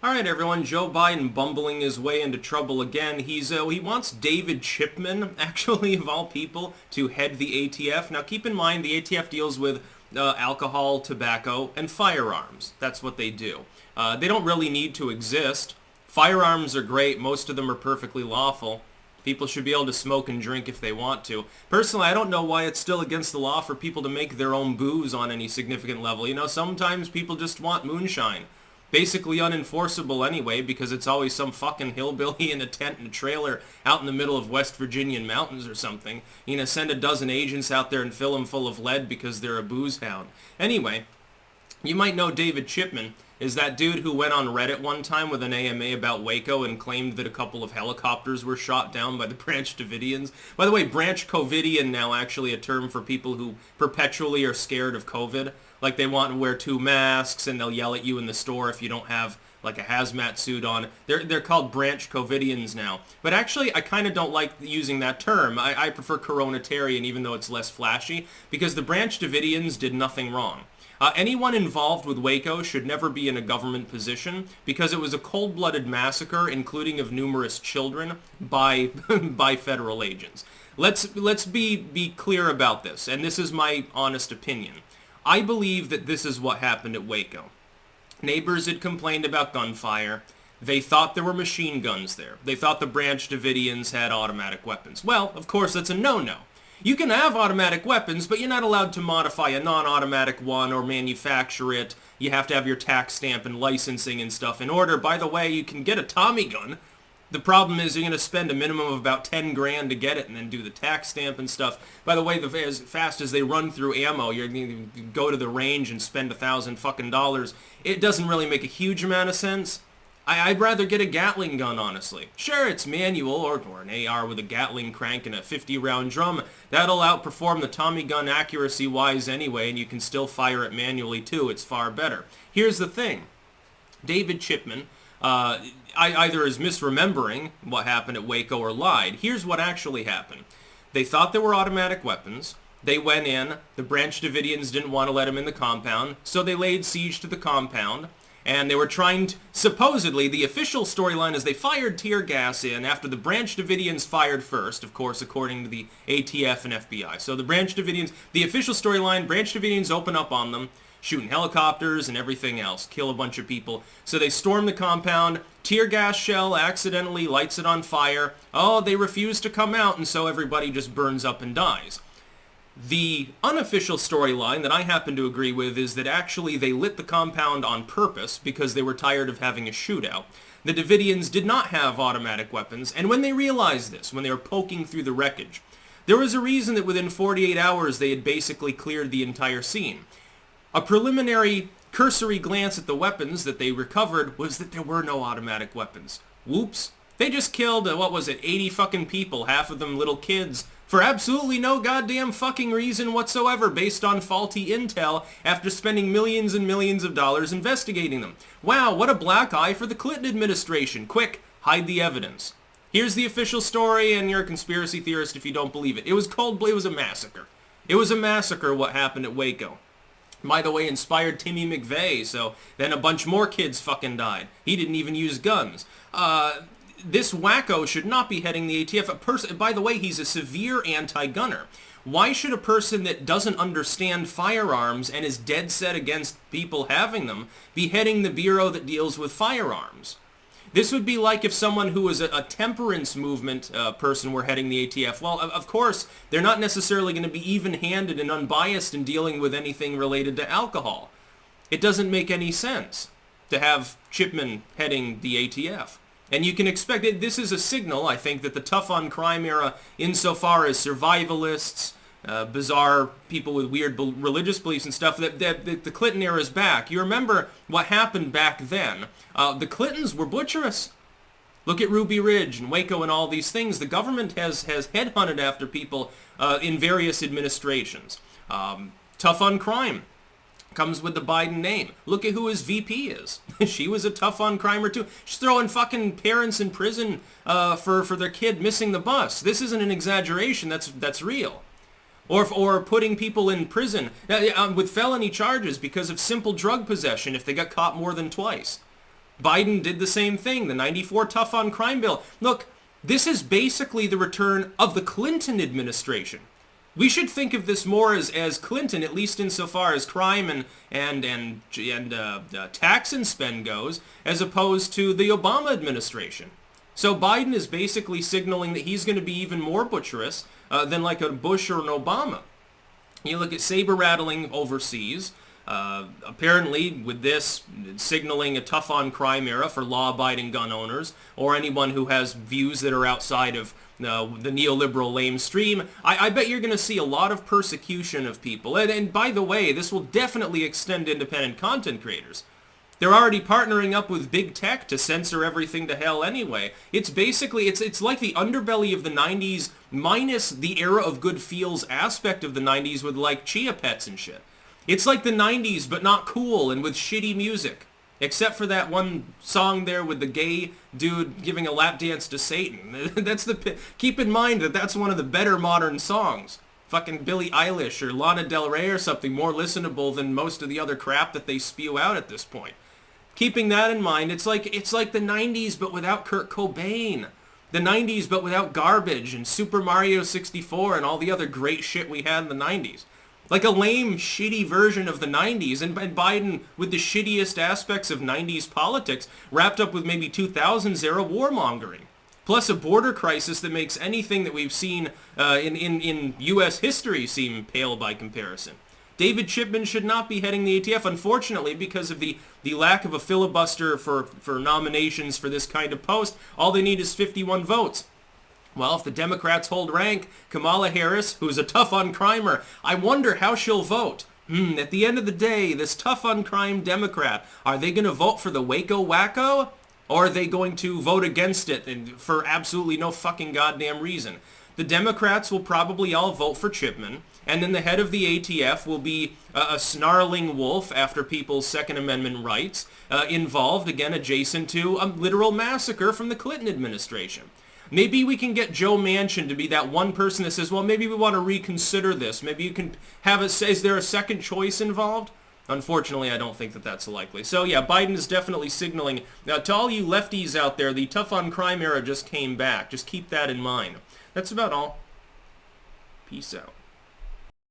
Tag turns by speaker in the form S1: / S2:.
S1: All right, everyone. Joe Biden bumbling his way into trouble again. He wants David Chipman, actually of all people, to head the ATF. Now, keep in mind the ATF deals with alcohol, tobacco, and firearms. That's what they do. They don't really need to exist. Firearms are great. Most of them are perfectly lawful. People should be able to smoke and drink if they want to. Personally, I don't know why it's still against the law for people to make their own booze on any significant level. You know, sometimes people just want moonshine. Basically unenforceable anyway, because it's always some fucking hillbilly in a tent and a trailer out in the middle of West Virginian mountains or something. You know, send a dozen agents out there and fill them full of lead because they're a booze hound. Anyway, you might know David Chipman is that dude who went on Reddit one time with an AMA about Waco and claimed that a couple of helicopters were shot down by the Branch Davidians. By the way, Branch Covidian now actually a term for people who perpetually are scared of COVID. Like they want to wear 2 masks and they'll yell at you in the store if you don't have like a hazmat suit on. They're called Branch Covidians now. But actually, I kind of don't like using that term. I prefer Coronatarian even though it's less flashy because the Branch Davidians did nothing wrong. Anyone involved with Waco should never be in a government position because it was a cold-blooded massacre, including of numerous children, by by federal agents. Let's be clear about this, and this is my honest opinion. I believe that this is what happened at Waco. Neighbors had complained about gunfire. They thought there were machine guns there. They thought the Branch Davidians had automatic weapons. Well, of course, that's a no-no. You can have automatic weapons, but you're not allowed to modify a non-automatic one or manufacture it. You have to have your tax stamp and licensing and stuff in order. By the way, you can get a Tommy gun. The problem is you're going to spend a minimum of about 10 grand to get it and then do the tax stamp and stuff. By the way, as fast as they run through ammo, you're going to go to the range and spend $1,000. It doesn't really make a huge amount of sense. I'd rather get a Gatling gun, honestly. Sure, it's manual, or an AR with a Gatling crank and a 50-round drum. That'll outperform the Tommy gun accuracy-wise anyway, and you can still fire it manually, too. It's far better. Here's the thing. David Chipman either is misremembering what happened at Waco or lied. Here's what actually happened. They thought there were automatic weapons. They went in. The Branch Davidians didn't want to let them in the compound, so they laid siege to the compound. And they were trying to, supposedly, the official storyline is they fired tear gas in after the Branch Davidians fired first, of course, according to the ATF and FBI. So the Branch Davidians, the official storyline, Branch Davidians open up on them, shooting helicopters and everything else, kill a bunch of people. So they storm the compound, tear gas shell accidentally lights it on fire. Oh, they refuse to come out, and so everybody just burns up and dies. The unofficial storyline that I happen to agree with is that actually they lit the compound on purpose because they were tired of having a shootout. The Davidians did not have automatic weapons, and when they realized this, when they were poking through the wreckage, there was a reason that within 48 hours they had basically cleared the entire scene. A preliminary, cursory glance at the weapons that they recovered was that there were no automatic weapons. Whoops. They just killed, 80 fucking people, half of them little kids, for absolutely no goddamn fucking reason whatsoever based on faulty intel after spending millions and millions of dollars investigating them. Wow, what a black eye for the Clinton administration. Quick, hide the evidence. Here's the official story, and you're a conspiracy theorist if you don't believe it. It was a massacre. It was a massacre what happened at Waco. By the way, inspired Timmy McVeigh, so then a bunch more kids fucking died. He didn't even use guns. This Whacko should not be heading the ATF. By the way, he's a severe anti-gunner. Why should a person that doesn't understand firearms and is dead set against people having them be heading the bureau that deals with firearms? This would be like if someone who was a temperance movement person were heading the ATF. Well, of course, they're not necessarily going to be even-handed and unbiased in dealing with anything related to alcohol. It doesn't make any sense to have Chipman heading the ATF. And you can expect it. This is a signal, I think, that the tough-on-crime era, insofar as survivalists, bizarre people with weird religious beliefs and stuff, that the Clinton era is back. You remember what happened back then. The Clintons were butcherous. Look at Ruby Ridge and Waco and all these things. The government has headhunted after people in various administrations. Tough on crime comes with the Biden name. Look at who his VP is. She was a tough on crimer too. She's throwing fucking parents in prison for their kid missing the bus. This isn't an exaggeration. That's real. Or putting people in prison with felony charges because of simple drug possession if they got caught more than twice. Biden did the same thing, the 94 tough on crime bill. Look, this is basically the return of the Clinton administration. We should think of this more as Clinton, at least insofar as crime and tax and spend goes, as opposed to the Obama administration. So Biden is basically signaling that he's going to be even more butcherous than like a Bush or an Obama. You look at saber rattling overseas. Apparently, with this, signaling a tough-on-crime era for law-abiding gun owners or anyone who has views that are outside of the neoliberal lamestream, I bet you're going to see a lot of persecution of people. And by the way, this will definitely extend to independent content creators. They're already partnering up with big tech to censor everything to hell anyway. It's basically, it's like the underbelly of the 90s minus the era of good feels aspect of the 90s with like Chia Pets and shit. It's like the 90s, but not cool and with shitty music. Except for that one song there with the gay dude giving a lap dance to Satan. Keep in mind that that's one of the better modern songs. Fucking Billie Eilish or Lana Del Rey or something more listenable than most of the other crap that they spew out at this point. Keeping that in mind, it's like the 90s but without Kurt Cobain. The 90s but without Garbage and Super Mario 64 and all the other great shit we had in the 90s. Like a lame, shitty version of the 90s, and Biden with the shittiest aspects of 90s politics, wrapped up with maybe 2000s era warmongering. Plus a border crisis that makes anything that we've seen in U.S. history seem pale by comparison. David Chipman should not be heading the ATF, unfortunately, because of the lack of a filibuster for nominations for this kind of post. All they need is 51 votes. Well, if the Democrats hold rank, Kamala Harris, who's a tough-on-crimer, I wonder how she'll vote. At the end of the day, this tough-on-crime Democrat, are they going to vote for the Waco Whacko? Or are they going to vote against it for absolutely no fucking goddamn reason? The Democrats will probably all vote for Chipman, and then the head of the ATF will be a snarling wolf after people's Second Amendment rights, involved, again, adjacent to a literal massacre from the Clinton administration. Maybe we can get Joe Manchin to be that one person that says, well, maybe we want to reconsider this. Maybe you can have is there a second choice involved? Unfortunately, I don't think that that's likely. So yeah, Biden is definitely signaling. Now, to all you lefties out there, the tough-on-crime era just came back. Just keep that in mind. That's about all. Peace out.